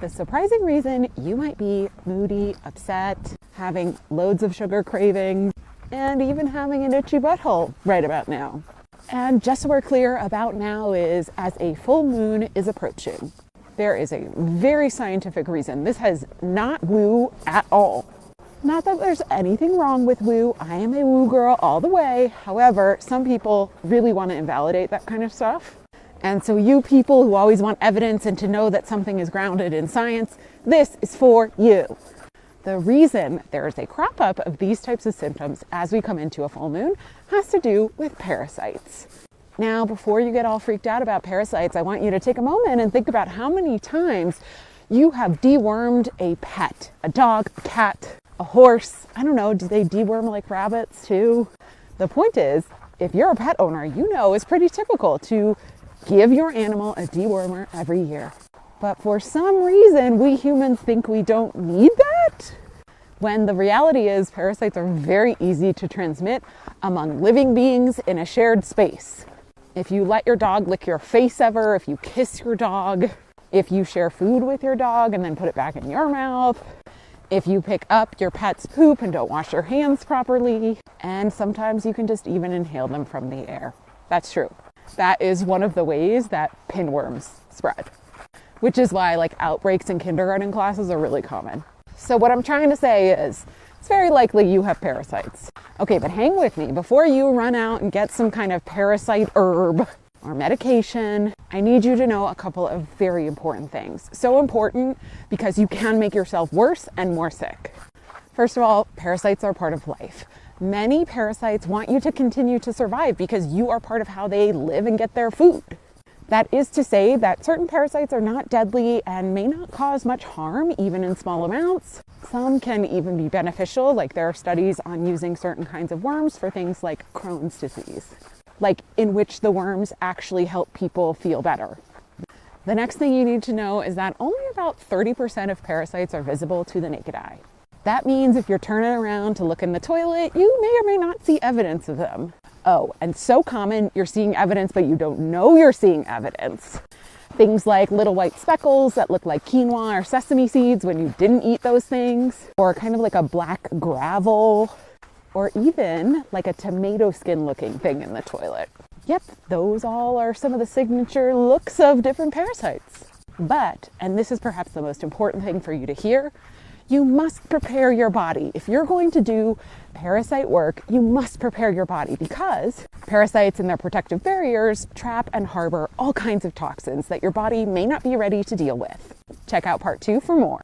the surprising reason you might be moody, upset, having loads of sugar cravings, and even having an itchy butthole right about now. And just so we're clear, about now is as a full moon is approaching. There is a very scientific reason. This has not woo at all. Not that there's anything wrong with woo. I am a woo girl all the way. However, some people really want to invalidate that kind of stuff. And so you people who always want evidence and to know that something is grounded in science, this is for you. The reason there is a crop up of these types of symptoms as we come into a full moon has to do with parasites. Now, before you get all freaked out about parasites, I want you to take a moment and think about how many times you have dewormed a pet, a dog, a cat, a horse. I don't know, do they deworm like rabbits too? The point is, if you're a pet owner, you know it's pretty typical to give your animal a dewormer every year. But for some reason, we humans think we don't need that, when the reality is parasites are very easy to transmit among living beings in a shared space. If you let your dog lick your face ever, if you kiss your dog, if you share food with your dog and then put it back in your mouth, if you pick up your pet's poop and don't wash your hands properly, and sometimes you can just even inhale them from the air. That's true. That is one of the ways that pinworms spread, which is why outbreaks in kindergarten classes are really common. So what I'm trying to say is, it's very likely you have parasites. Okay, but hang with me. Before you run out and get some kind of parasite herb or medication, I need you to know a couple of very important things. So important because you can make yourself worse and more sick. First of all, parasites are part of life. Many parasites want you to continue to survive because you are part of how they live and get their food. That is to say that certain parasites are not deadly and may not cause much harm, even in small amounts. Some can even be beneficial, like there are studies on using certain kinds of worms for things like Crohn's disease, in which the worms actually help people feel better. The next thing you need to know is that only about 30% of parasites are visible to the naked eye. That means if you're turning around to look in the toilet, you may or may not see evidence of them. Oh, and so common, you're seeing evidence, but you don't know you're seeing evidence. Things like little white speckles that look like quinoa or sesame seeds when you didn't eat those things, or kind of like a black gravel, or even like a tomato skin looking thing in the toilet. Yep, those all are some of the signature looks of different parasites. But, and this is perhaps the most important thing for you to hear, you must prepare your body. If you're going to do parasite work, you must prepare your body because parasites and their protective barriers trap and harbor all kinds of toxins that your body may not be ready to deal with. Check out part 2 for more.